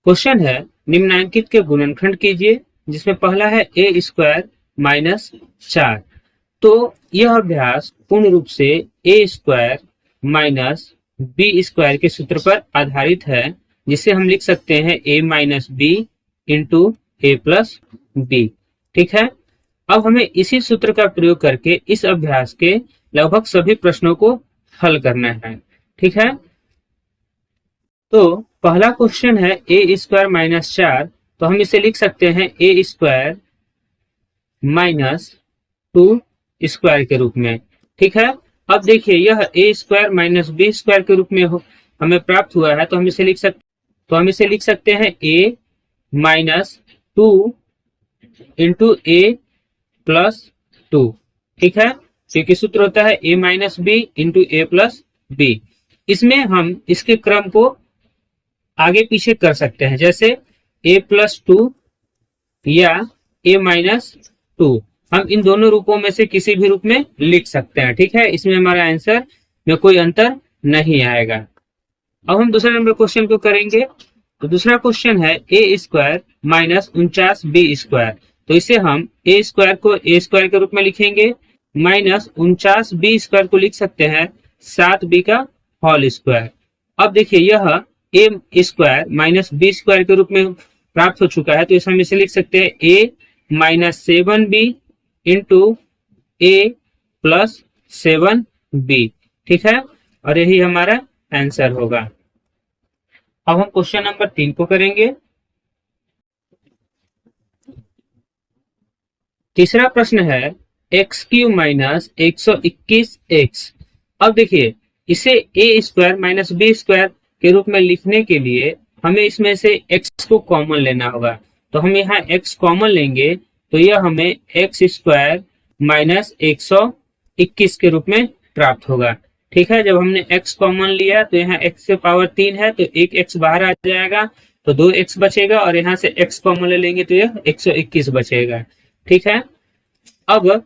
Question है निम्नलिखित के गुणनखंड कीजिए, जिसमें पहला है ए स्क्वायर माइनस 4। तो यह अभ्यास पूर्ण रूप से ए स्क्वायर माइनस बी स्क्वायर के सूत्र पर आधारित है, जिसे हम लिख सकते हैं ए minus B into A plus B. ठीक है, अब हमें इसी सूत्र का प्रयोग करके इस अभ्यास के लगभग सभी प्रश्नों को हल करना है। ठीक है, तो पहला क्वेश्चन है ए स्क्वायर माइनस 4, तो हम इसे लिख सकते हैं ए स्क्वायर माइनस 2 स्क्वायर के रूप में। ठीक है, अब देखिए यह ए स्क्वायर माइनस बी स्क्वायर के रूप में हमें प्राप्त हुआ है, तो हम इसे लिख सकते हैं ए माइनस 2 इंटू ए प्लस 2। ठीक है, क्योंकि सूत्र होता है ए minus B into A plus B. इसमें हम इसके क्रम को आगे पीछे कर सकते हैं, जैसे a प्लस 2 या a माइनस 2, हम इन दोनों रूपों में से किसी भी रूप में लिख सकते हैं। ठीक है, इसमें हमारा आंसर में कोई अंतर नहीं आएगा। अब हम दूसरे नंबर क्वेश्चन को करेंगे। तो दूसरा क्वेश्चन है ए स्क्वायर माइनस 49 बी स्क्वायर, तो इसे हम ए स्क्वायर को ए स्क्वायर के रूप में लिखेंगे, माइनस 49 बी स्क्वायर को लिख सकते हैं 7b का होल स्क्वायर। अब देखिए यह ए स्क्वायर माइनस बी स्क्वायर के रूप में प्राप्त हो चुका है, तो इसे हम इसे लिख सकते हैं ए minus 7b into A plus 7b। ठीक है, और यही हमारा आंसर होगा। अब हम क्वेश्चन नंबर 3 को करेंगे। तीसरा प्रश्न है एक्स क्यू माइनस 121x। अब देखिए इसे ए स्क्वायर माइनस बी स्क्वायर के रूप में लिखने के लिए हमें इसमें से x को कॉमन लेना होगा, तो हम यहाँ x कॉमन लेंगे, तो यह हमें एक्स स्क्वायर माइनस 121 के रूप में प्राप्त होगा। ठीक है, जब हमने x कॉमन लिया तो यहाँ x से पावर 3 है, तो एक x बाहर आ जाएगा, तो 2x बचेगा, और यहाँ से x कॉमन ले लेंगे तो यह 121 बचेगा। ठीक है, अब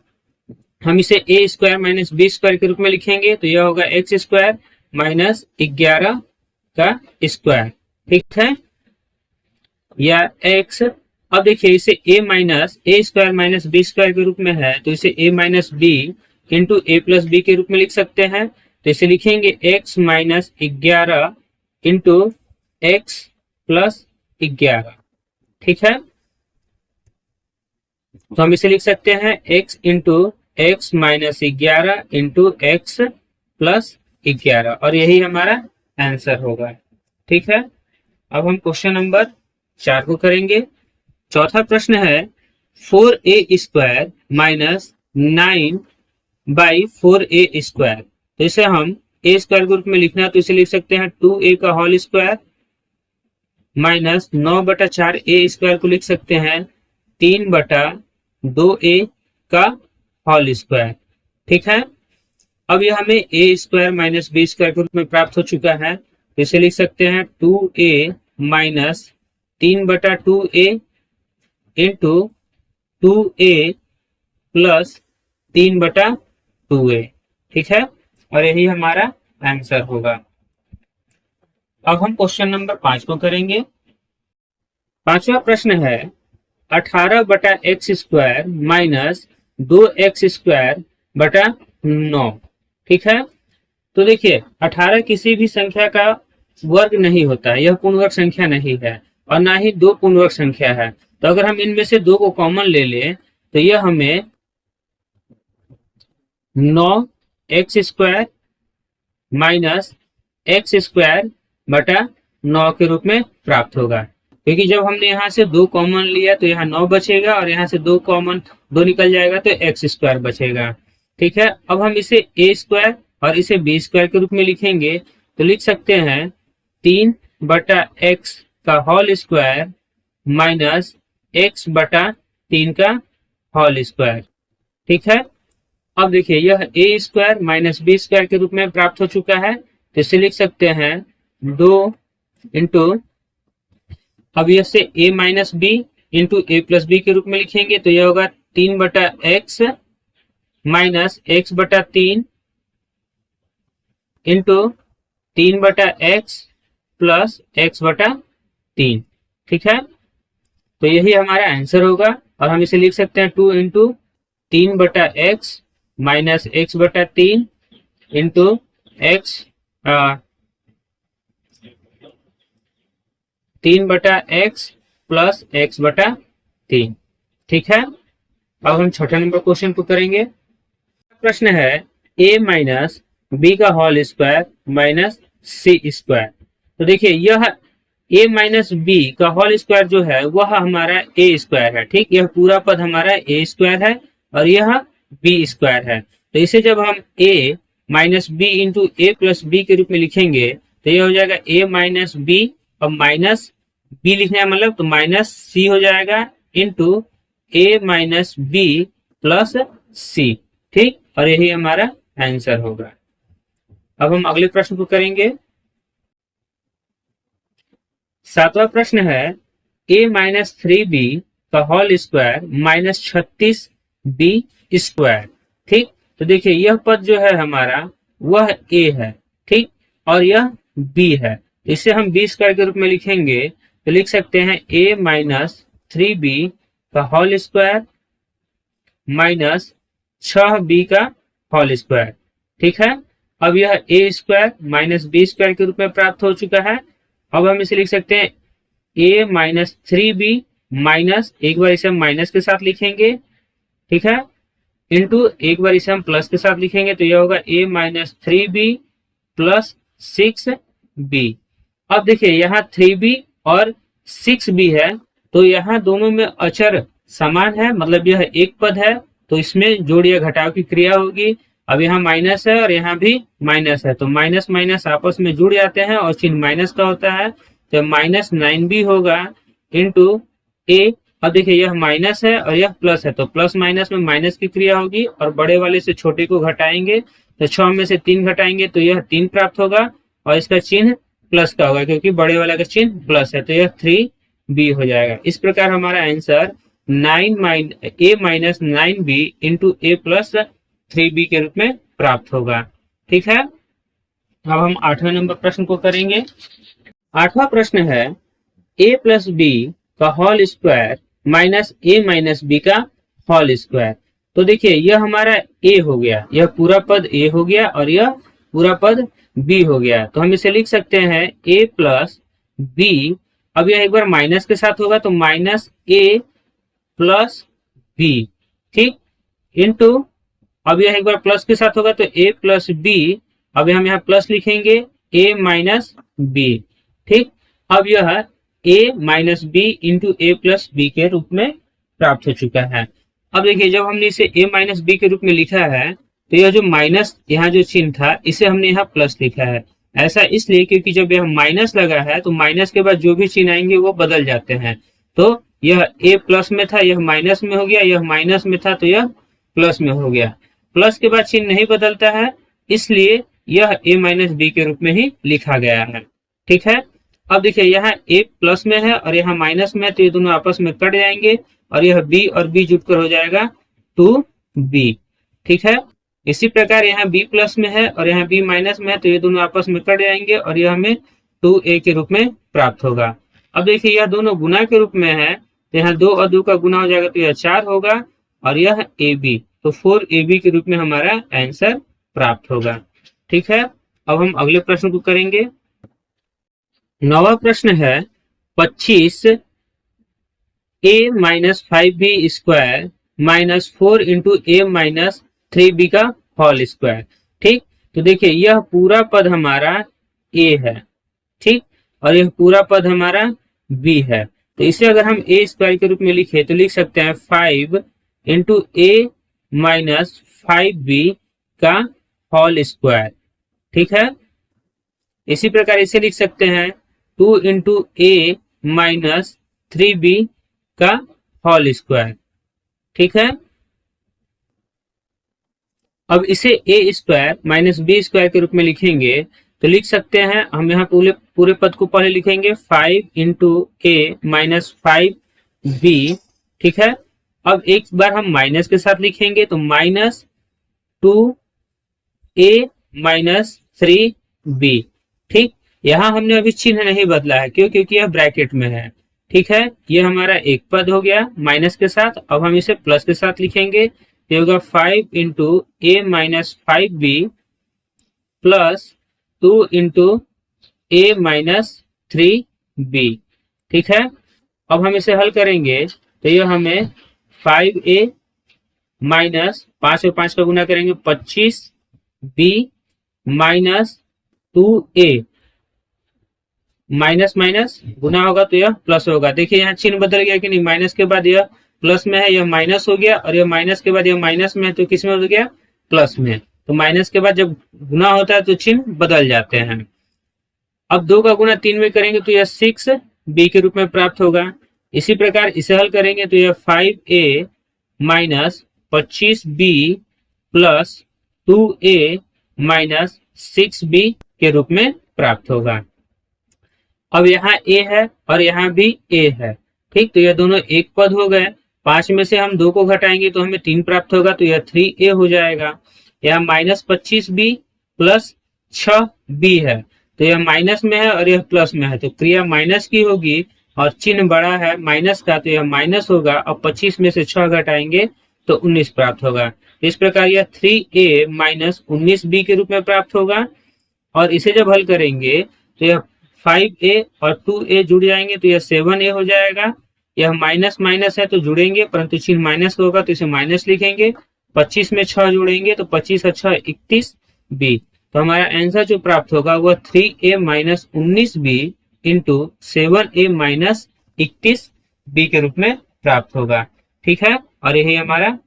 हम इसे ए स्क्वायर माइनस बी स्क्वायर के रूप में लिखेंगे, तो यह होगा एक्स स्क्वायर माइनस 11 का स्क्वायर। ठीक है, या x। अब देखिए इसे a minus A square minus B square के रूप में है, तो इसे a minus B into A plus B के रूप में लिख सकते हैं, तो इसे लिखेंगे x minus 11 into x plus 11। ठीक है, तो हम इसे लिख सकते हैं x into x minus 11 into x plus 11, और यही हमारा आंसर होगा। ठीक है, अब हम क्वेश्चन नंबर 4 को करेंगे। चौथा प्रश्न है 4a square minus 9 by 4a square, तो इसे हम ए स्क्वायर के रूप में लिखना है, तो इसे लिख सकते हैं 2a का होल स्क्वायर माइनस 9/4 ए स्क्वायर को लिख सकते हैं 3/2a का होल स्क्वायर। ठीक है, अब यह हमें ए स्क्वायर माइनस बी स्क्वायर के रूप में प्राप्त हो चुका है, तो इसे लिख सकते हैं 2a minus 3/2a into 2a plus 3/2a। ठीक है, और यही हमारा आंसर होगा। अब हम क्वेश्चन नंबर 5 को करेंगे। पांचवा प्रश्न है 18/x square minus 2x square बटा 9। ठीक है, तो देखिए 18 किसी भी संख्या का वर्ग नहीं होता है, यह पूर्ण वर्ग संख्या नहीं है, और ना ही 2 पूर्ण वर्ग संख्या है। तो अगर हम इनमें से 2 को कॉमन ले लें, तो यह हमें 9x square minus x square बटा 9 के रूप में प्राप्त होगा, क्योंकि जब हमने यहाँ से 2 कॉमन लिया तो यहाँ 9 बचेगा, और यहाँ से 2 निकल जाएगा तो एक्स स्क्वायर बचेगा। ठीक है, अब हम इसे ए स्क्वायर और इसे बी स्क्वायर के रूप में लिखेंगे, तो लिख सकते हैं 3/x का होल स्क्वायर माइनस x/3 का होल स्क्वायर। ठीक है, अब देखिए यह ए स्क्वायर माइनस बी स्क्वायर के रूप में प्राप्त हो चुका है, तो इसे लिख सकते हैं 2 इंटू, अब यह से a minus B into A plus B के रूप में लिखेंगे, तो यह होगा 3/x minus x/3 into 3/x plus x/3। ठीक है, तो यही हमारा आंसर होगा। और हम इसे लिख सकते हैं 2 into 3/x minus x/3 into x 3/x plus x/3। ठीक है, अब हम छठे नंबर क्वेश्चन को करेंगे। प्रश्न है a माइनस बी का होल स्क्वायर माइनस सी स्क्वायर। तो देखिए यह a माइनस बी का होल स्क्वायर जो है वह हमारा a स्क्वायर है। ठीक, यह पूरा पद हमारा a स्क्वायर है और यह b स्क्वायर है। तो इसे जब हम a minus B into A plus B के रूप में लिखेंगे तो यह हो जाएगा a माइनस बी और माइनस b लिखना है मतलब, तो माइनस सी हो जाएगा into a minus B plus C. ठीक, और यही हमारा आंसर होगा। अब हम अगले प्रश्न को करेंगे। सातवां प्रश्न है a माइनस 3b का whole square minus 36b square. ठीक, तो देखिए यह पद जो है हमारा वह a है। ठीक, और यह b है, इसे हम b स्क्वायर के रूप में लिखेंगे तो लिख सकते हैं a माइनस 3b का होल स्क्वायर माइनस 6b का होल स्क्वायर। ठीक है, अब यह a square minus b square के रूप में प्राप्त हो चुका है। अब हम इसे लिख सकते हैं a माइनस 3b माइनस, एक बार इसे हम माइनस के साथ लिखेंगे, ठीक है, इंटू एक बार इसे हम प्लस के साथ लिखेंगे तो यह होगा a minus 3b plus 6b। अब देखिए यहाँ 3b और 6b है तो यहाँ दोनों में अचर समान है, मतलब यह एक पद है तो इसमें जोड़ या घटाव की क्रिया होगी। अब यहाँ माइनस है और यहाँ भी माइनस है तो माइनस माइनस आपस में जुड़ जाते हैं और चिन्ह माइनस का होता है, तो माइनस 9b होगा इंटू a। अब देखिए यह माइनस है और यह प्लस है तो प्लस माइनस में माइनस की क्रिया होगी और बड़े वाले से छोटे को घटाएंगे तो 6 में से 3 घटाएंगे तो यह 3 प्राप्त होगा और इसका चिन्ह प्लस का होगा क्योंकि बड़े वाले का चिन्ह प्लस है तो यह 3b हो जाएगा। इस प्रकार हमारा answer a minus 9b into a plus 3b के रूप में प्राप्त होगा। ठीक है, अब हम 8वें नंबर प्रश्न को करेंगे। 8वां प्रश्न है a प्लस बी का whole square minus a minus B का होल स्क्वायर। तो देखिए यह हमारा a हो गया, यह पूरा पद a हो गया और यह पूरा पद b हो गया, तो हम इसे लिख सकते हैं a प्लस बी। अब यह एक बार माइनस के साथ होगा तो माइनस a प्लस बी। ठीक, इंटू अब यह एक बार प्लस के साथ होगा तो a प्लस बी। अब हम यहाँ प्लस लिखेंगे a माइनस बी। ठीक, अब यह a minus B into A plus B के रूप में प्राप्त हो चुका है। अब देखिए जब हमने इसे a माइनस बी के रूप में लिखा है तो यह जो माइनस यहाँ जो चिन्ह था इसे हमने यहाँ प्लस लिखा है। ऐसा इसलिए क्योंकि जब यह माइनस लगा है तो माइनस के बाद जो भी चिन्ह आएंगे वो बदल जाते हैं। तो यह a प्लस में था यह माइनस में हो गया, यह माइनस में था तो यह प्लस में हो गया। प्लस के बाद चिन्ह नहीं बदलता है इसलिए यह a माइनस बी के रूप में ही लिखा गया है। ठीक है, अब देखिए यहाँ a प्लस में है और यहाँ माइनस में है तो ये दोनों आपस में कट जाएंगे और यह b और b जुड़कर हो जाएगा 2b। ठीक है, इसी प्रकार यहाँ b प्लस में है और यहाँ b माइनस में है तो ये दोनों आपस में कट जाएंगे और यह हमें 2a के रूप में प्राप्त होगा। अब देखिए यह दोनों गुना के रूप में है तो यहाँ 2 और 2 का गुना हो जाएगा तो यह 4 होगा और यह ab, तो 4ab के रूप में हमारा आंसर प्राप्त होगा। ठीक है, अब हम अगले प्रश्न को करेंगे। 9वां प्रश्न है 25 a minus 5b square minus 4 into a minus 3b का होल स्क्वायर। ठीक, तो देखिए यह पूरा पद हमारा a है, ठीक, और यह पूरा पद हमारा b है, तो इसे अगर हम a स्क्वायर के रूप में लिखे तो लिख सकते हैं 5 इंटू a माइनस 5b का होल स्क्वायर। ठीक है, इसी प्रकार इसे लिख सकते हैं 2 इंटू a माइनस 3b का होल स्क्वायर। ठीक है, अब इसे a square minus b square के रूप में लिखेंगे तो लिख सकते हैं, हम यहाँ पूरे पद को पहले लिखेंगे 5 इंटू a माइनस 5b। ठीक है, अब एक बार हम माइनस के साथ लिखेंगे तो माइनस 2a माइनस 3b। ठीक, यहाँ हमने अभी चिन्ह नहीं बदला है, क्यों? क्योंकि यह ब्रैकेट में है। ठीक है, ये हमारा एक पद हो गया माइनस के साथ। अब हम इसे प्लस के साथ लिखेंगे, तो ये होगा 5 इंटू ए माइनस 5b प्लस 2 इंटू ए माइनस 3b। ठीक है, अब हम इसे हल करेंगे तो ये हमें 5a माइनस 5 और 5 का गुना करेंगे 25b minus 2a, minus minus गुना होगा तो यह प्लस होगा। देखिए यहाँ चिन्ह बदल गया कि नहीं, माइनस के बाद यह प्लस में है, यह माइनस हो गया, और यह माइनस के बाद यह माइनस में है तो किस में हो गया, प्लस में। तो माइनस के बाद जब गुना होता है तो चिन्ह बदल जाते हैं। अब 2 का गुना 3 में करेंगे तो यह 6b के रूप में प्राप्त होगा। इसी प्रकार इसे हल करेंगे तो यह 5a minus 25b plus 2a minus 6b के रूप में प्राप्त होगा। अब यहाँ a है और यहाँ भी a है, ठीक, तो यह दोनों एक पद हो गए। 5 में से हम 2 को घटाएंगे तो हमें 3 प्राप्त होगा, तो यह 3a हो जाएगा। यह माइनस 25b प्लस 6b है, तो यह माइनस में है और यह प्लस में है, तो क्रिया माइनस की होगी और चिन्ह बड़ा है माइनस का, तो यह माइनस होगा। अब 25 में से 6 घटाएंगे तो 19 प्राप्त होगा। इस प्रकार यह 3a माइनस 19b के रूप में प्राप्त होगा। और इसे जब हल करेंगे तो यह 5a और 2a जुड़ जाएंगे तो यह 7a हो जाएगा। यह माइनस माइनस है तो जुड़ेंगे, परंतु चिन्ह माइनस का होगा तो इसे माइनस लिखेंगे। 25 में 6 जोड़ेंगे तो 25 और 6 31b, तो हमारा आंसर जो प्राप्त होगा वह 3a minus 19b into 7a minus 31b के रूप में प्राप्त होगा। ठीक है, और यही हमारा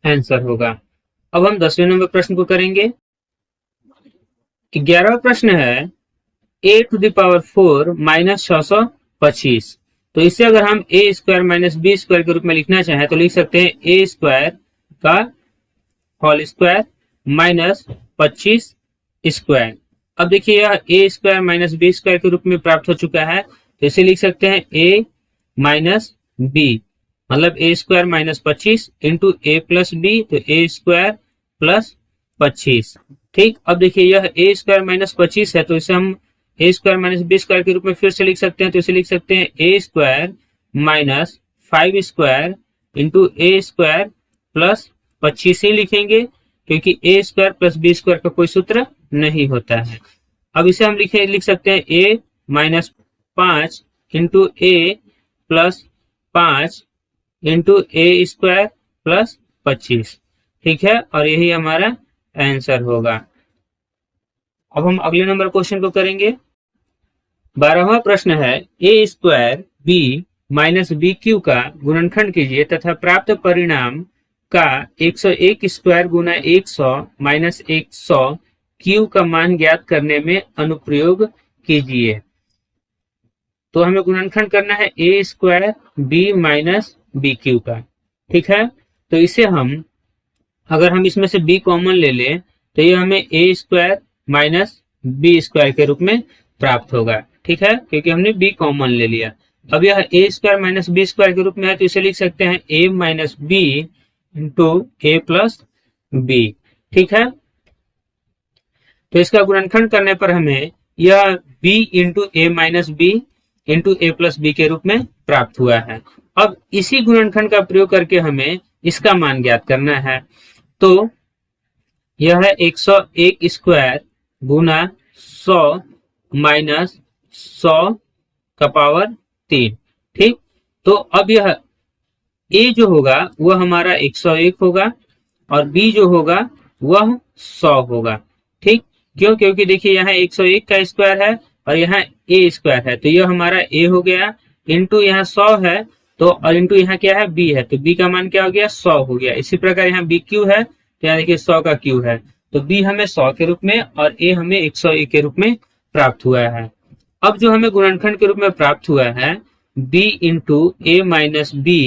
आंसर होगा। अब हम 10वें नंबर प्रश्न को करेंगे। 11वां प्रश्न है a to the power 4 minus 625। तो इसे अगर हम a square minus b square के रूप में लिखना चाहें तो लिख सकते हैं a स्क्वायर का होल स्क्वायर माइनस 25 स्क्वायर। अब देखिए यह a square minus b square के रूप में प्राप्त हो चुका है, तो इसे लिख सकते हैं a माइनस b, मतलब a square minus 25 into a plus b, तो a स्क्वायर प्लस 25। ठीक, अब देखिए यह a स्क्वायर माइनस 25 है, तो इसे हम a square minus b square के रूप में फिर से लिख सकते हैं, तो इसे लिख सकते हैं a square minus 5 square into a square plus 25 ही लिखेंगे, क्योंकि a square plus b square का कोई सूत्र नहीं होता है। अब इसे हम लिख सकते हैं a minus 5 into a plus 5 into a square plus 25। ठीक है, और यही हमारा आंसर होगा। अब हम अगले नंबर क्वेश्चन को करेंगे। 12वां प्रश्न है a square b minus B Q का गुणनखंड कीजिए तथा प्राप्त परिणाम का 101 स्क्वायर गुना 100 माइनस 100 क्यू का मान ज्ञात करने में अनुप्रयोग कीजिए। तो हमें गुणनखंड करना है a square b minus B Q का। ठीक है, तो इसे हम अगर हम इसमें से b कॉमन ले लें तो ये हमें a square minus B square के रूप में प्राप्त होगा। ठीक है, क्योंकि हमने b कॉमन ले लिया। अब यह a square minus B square के रूप में है, तो इसे लिख सकते हैं a minus B into A plus B. ठीक है, तो इसका गुणनखंड करने पर हमें यह b into A minus B into A plus B के रूप में प्राप्त हुआ है। अब इसी गुणनखंड का प्रयोग करके हमें इसका मान ज्ञात करना है। तो यह है 101 स्क्वायर गुना 100 माइनस 100 का पावर 3। ठीक, तो अब यह a जो होगा वह हमारा 101 होगा और b जो होगा वह 100 होगा। ठीक, क्यों? क्योंकि देखिए यहाँ 101 का स्क्वायर है और यहाँ a स्क्वायर है, तो यह हमारा a हो गया, इंटू यहाँ 100 है, तो और इंटू यहाँ क्या है b है, तो b का मान क्या हो गया, 100 हो गया। इसी प्रकार यहाँ b क्यू है, तो यहाँ देखिए 100 का क्यू है, तो b हमें 100 के रूप में और a हमें 101 के रूप में प्राप्त हुआ है। अब जो हमें गुणनखंड के रूप में प्राप्त हुआ है b into A minus B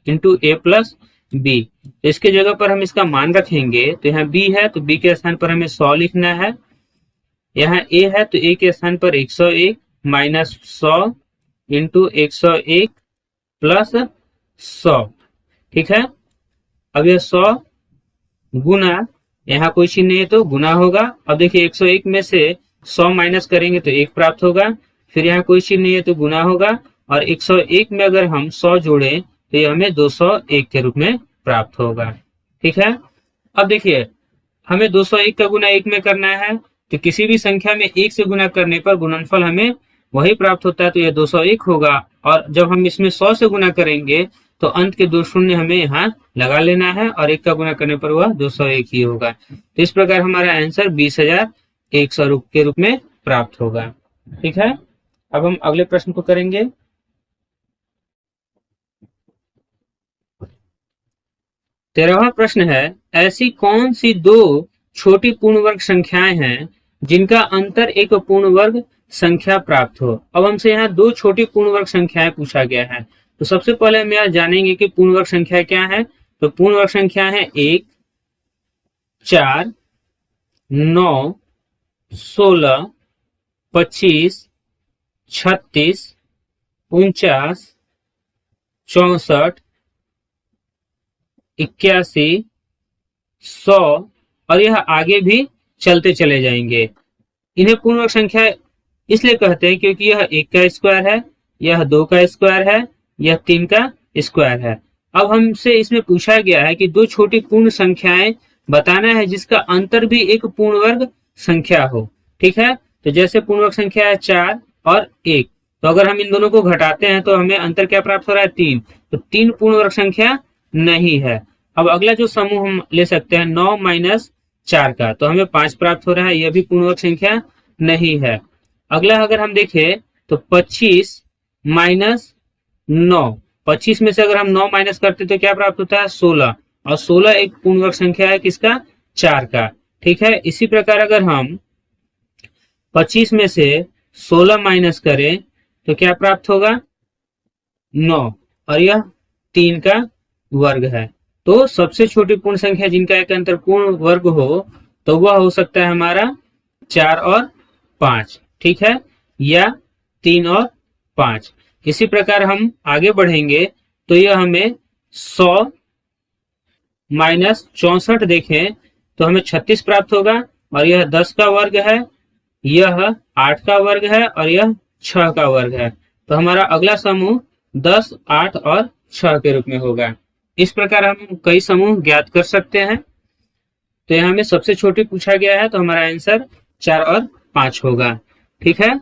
into A plus B, तो इसके जगह पर हम इसका मान रखेंगे, तो यहाँ b है तो b के स्थान पर हमें 100 लिखना है, यहाँ a है तो a के स्थान पर 101 माइनस 100 इंटू 101 प्लस 100। ठीक है, अब यह 100 गुना, यहाँ कोई चिन्ह नहीं है तो गुना होगा। अब देखिए 101 में से 100 माइनस करेंगे तो 1 प्राप्त होगा, फिर यहाँ कोई चिन्ह नहीं है तो गुना होगा, और 101 में अगर हम 100 जोड़ें तो ये हमें 201 के रूप में प्राप्त होगा। ठीक है, अब देखिए हमें 201 का गुना 1 में करना है, तो किसी भी संख्या में 1 से गुना करने पर गुणनफल हमें वही प्राप्त होता है, तो यह 201 होगा। और जब हम इसमें 100 से गुना करेंगे तो अंत के 2 शून्य हमें यहाँ लगा लेना है और 1 का गुना करने पर वह 201 ही होगा। तो इस प्रकार हमारा आंसर 20,100 के रूप में प्राप्त होगा। ठीक है, अब हम अगले प्रश्न को करेंगे। 13वां प्रश्न है, ऐसी कौन सी दो छोटी पूर्ण वर्ग संख्याएं हैं जिनका अंतर एक पूर्ण वर्ग संख्या प्राप्त हो। अब हमसे यहाँ दो छोटी पूर्ण वर्ग संख्याएं पूछा गया है, तो सबसे पहले हम यहाँ जानेंगे कि पूर्ण वर्ग संख्या क्या है। तो पूर्ण वर्ग संख्या है 1, 4, 9, 16, 25, 36, 49, 64, 81, 100 और यह आगे भी चलते चले जाएंगे। इन्हें पूर्ण वर्ग संख्या इसलिए कहते हैं क्योंकि यह 1 का स्क्वायर है, यह 2 का स्क्वायर है, यह 3 का स्क्वायर है। अब हमसे इसमें पूछा गया है कि दो छोटी पूर्ण संख्याएं बताना है जिसका अंतर भी एक पूर्ण वर्ग संख्या हो। ठीक है, तो जैसे पूर्ण वर्ग संख्या है 4 और 1, तो अगर हम इन दोनों को घटाते हैं तो हमें अंतर क्या प्राप्त हो रहा है 3, तो 3 पूर्ण वर्ग संख्या नहीं है। अब अगला जो समूह हम ले सकते हैं 9 माइनस 4 का, तो हमें 5 प्राप्त हो रहा है, यह भी पूर्ण वर्ग संख्या नहीं है। अगला अगर हम देखें तो 25 माइनस 9, 25 में से अगर हम 9 माइनस करते तो क्या प्राप्त होता है 16, और 16 एक पूर्ण वर्ग संख्या है किसका 4 का। ठीक है, इसी प्रकार अगर हम 25 में से 16 माइनस करें तो क्या प्राप्त होगा 9, और यह 3 का वर्ग है। तो सबसे छोटी पूर्ण संख्या जिनका एक अंतर पूर्ण वर्ग हो तो वह हो सकता है हमारा 4 और 5। ठीक है, या 3 और 5। इसी प्रकार हम आगे बढ़ेंगे तो यह हमें 100 माइनस 64 देखें तो हमें 36 प्राप्त होगा, और यह 10 का वर्ग है, यह 8 का वर्ग है और यह 6 का वर्ग है। तो हमारा अगला समूह 10, 8 और 6 के रूप में होगा। इस प्रकार हम कई समूह ज्ञात कर सकते हैं। तो यहाँ में सबसे छोटी पूछा गया है तो हमारा आंसर 4 और 5 होगा। ठीक है,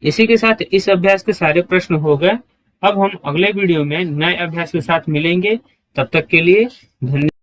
इसी के साथ इस अभ्यास के सारे प्रश्न हो गए। अब हम अगले वीडियो में नए अभ्यास के साथ मिलेंगे, तब तक के लिए धन्यवाद।